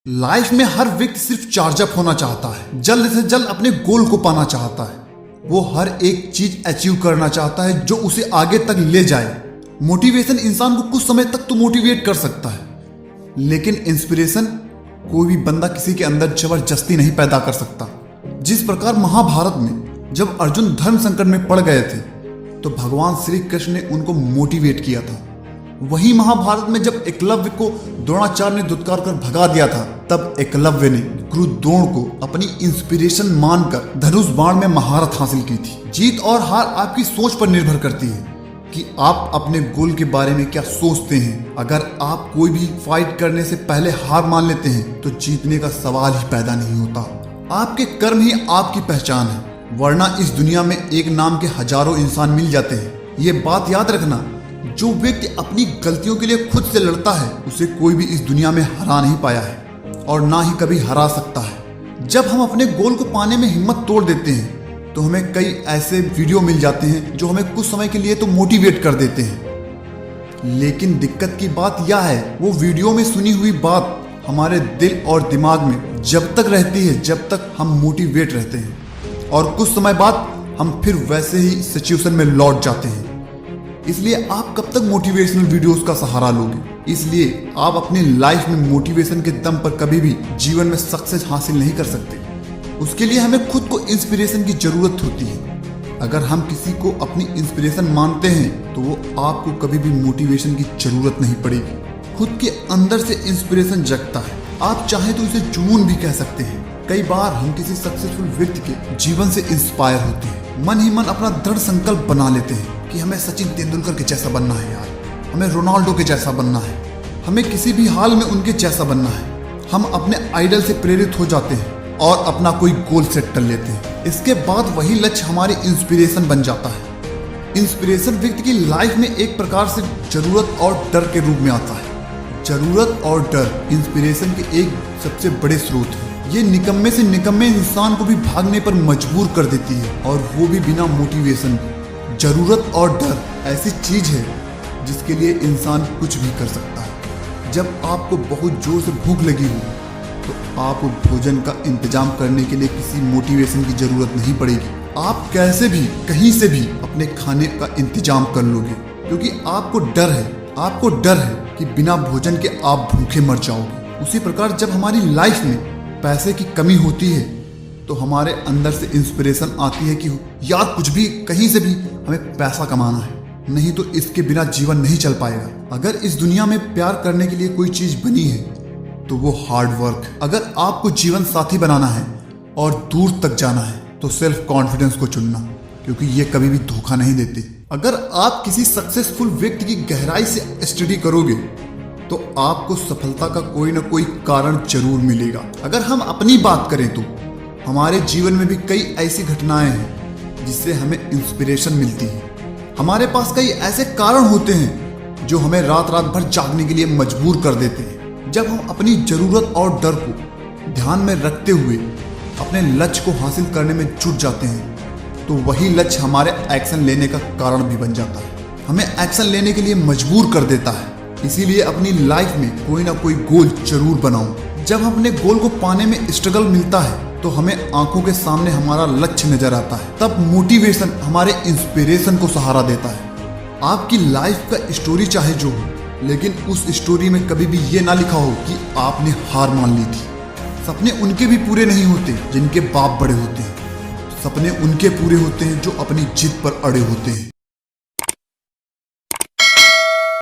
Life में हर व्यक्ति सिर्फ चार्ज अप होना चाहता है, जल्द से जल्द अपने गोल को पाना चाहता है। वो हर एक चीज अचीव करना चाहता है जो उसे आगे तक ले जाए। मोटिवेशन इंसान को कुछ समय तक तो मोटिवेट कर सकता है, लेकिन इंस्पिरेशन कोई भी बंदा किसी के अंदर जबरदस्ती नहीं पैदा कर सकता। जिस प्रकार महाभारत में जब अर्जुन धर्म संकट में पड़ गए थे तो भगवान श्री कृष्ण ने उनको मोटिवेट किया था। वही महाभारत में जब एकलव्य को द्रोणाचार्य ने धुतकार कर भगा दिया था, तब एकलव्य ने गुरु द्रोण को अपनी इंस्पिरेशन मानकर धनुष बाण में महारत हासिल की थी। जीत और हार आपकी सोच पर निर्भर करती है कि आप अपने गोल के बारे में क्या सोचते हैं। अगर आप कोई भी फाइट करने से पहले हार मान लेते हैं तो जीतने का सवाल ही पैदा नहीं होता। आपके कर्म ही आपकी पहचान है, वरना इस दुनिया में एक नाम के हजारों इंसान मिल जाते हैं। ये बात याद रखना, जो व्यक्ति अपनी गलतियों के लिए खुद से लड़ता है उसे कोई भी इस दुनिया में हरा नहीं पाया है और ना ही कभी हरा सकता है। जब हम अपने गोल को पाने में हिम्मत तोड़ देते हैं तो हमें कई ऐसे वीडियो मिल जाते हैं जो हमें कुछ समय के लिए तो मोटिवेट कर देते हैं, लेकिन दिक्कत की बात यह है वो वीडियो में सुनी हुई बात हमारे दिल और दिमाग में जब तक रहती है जब तक हम मोटिवेट रहते हैं, और कुछ समय बाद हम फिर वैसे ही सिचुएशन में लौट जाते हैं। इसलिए आप कब तक मोटिवेशनल वीडियोस का सहारा लोगे? इसलिए आप अपनी लाइफ में मोटिवेशन के दम पर कभी भी जीवन में सक्सेस हासिल नहीं कर सकते। उसके लिए हमें खुद को इंस्पिरेशन की जरूरत होती है। अगर हम किसी को अपनी इंस्पिरेशन मानते हैं तो वो आपको कभी भी मोटिवेशन की जरूरत नहीं पड़ेगी। खुद के अंदर से इंस्पिरेशन जगता है, आप चाहे तो इसे जुनून भी कह सकते हैं। कई बार हम किसी सक्सेसफुल व्यक्ति के जीवन से इंस्पायर होते हैं, मन ही मन अपना दृढ़ संकल्प बना लेते हैं कि हमें सचिन तेंदुलकर के जैसा बनना है यार, हमें रोनाल्डो के जैसा बनना है, हमें किसी भी हाल में उनके जैसा बनना है। हम अपने आइडल से प्रेरित हो जाते हैं और अपना कोई गोल सेट कर लेते हैं। इसके बाद वही लक्ष्य हमारी इंस्पिरेशन बन जाता है। इंस्पिरेशन व्यक्ति की लाइफ में एक प्रकार से जरूरत और डर के रूप में आता है। जरूरत और डर इंस्पिरेशन के एक सबसे बड़े स्रोत हैं। ये निकम्मे से निकम्मे इंसान को भी भागने पर मजबूर कर देती है, और वो भी बिना मोटिवेशन। जरूरत और डर ऐसी चीज है जिसके लिए इंसान कुछ भी कर सकता है। जब आपको बहुत जोर से भूख लगी हो तो आप भोजन का इंतजाम करने के लिए किसी मोटिवेशन की जरूरत नहीं पड़ेगी। आप कैसे भी कहीं से भी अपने खाने का इंतजाम कर लोगे, क्योंकि आपको डर है कि बिना भोजन के आप भूखे मर जाओगे। उसी प्रकार जब हमारी लाइफ में पैसे की कमी होती है तो हमारे अंदर से इंस्पिरेशन आती है कि यार कुछ भी कहीं से भी हमें पैसा कमाना है, नहीं तो इसके बिना जीवन नहीं चल पाएगा। अगर इस दुनिया में प्यार करने के लिए कोई चीज बनी है तो वो हार्ड वर्क है। अगर आपको जीवन साथी बनाना है और दूर तक जाना है तो सेल्फ कॉन्फिडेंस को चुनना, क्योंकि ये कभी भी धोखा नहीं देते। अगर आप किसी सक्सेसफुल व्यक्ति की गहराई से स्टडी करोगे तो आपको सफलता का कोई ना कोई कारण जरूर मिलेगा। अगर हम अपनी बात करें तो हमारे जीवन में भी कई ऐसी घटनाएं हैं जिससे हमें इंस्पिरेशन मिलती है। हमारे पास कई ऐसे कारण होते हैं जो हमें रात रात भर जागने के लिए मजबूर कर देते हैं। जब हम अपनी जरूरत और डर को ध्यान में रखते हुए अपने लक्ष्य को हासिल करने में जुट जाते हैं तो वही लक्ष्य हमारे एक्शन लेने का कारण भी बन जाता है, हमें एक्शन लेने के लिए मजबूर कर देता है। इसीलिए अपनी लाइफ में कोई ना कोई गोल जरूर बनाओ। जब हम अपने गोल को पाने में स्ट्रगल मिलता है तो हमें आंखों के सामने हमारा लक्ष्य नजर आता है, तब मोटिवेशन हमारे इंस्पिरेशन को सहारा देता है। आपकी लाइफ का स्टोरी चाहे जो हो, लेकिन उस स्टोरी में कभी भी ये ना लिखा हो कि आपने हार मान ली थी। सपने उनके भी पूरे नहीं होते जिनके बाप बड़े होते हैं, सपने उनके पूरे होते हैं जो अपनी जिद पर अड़े होते हैं।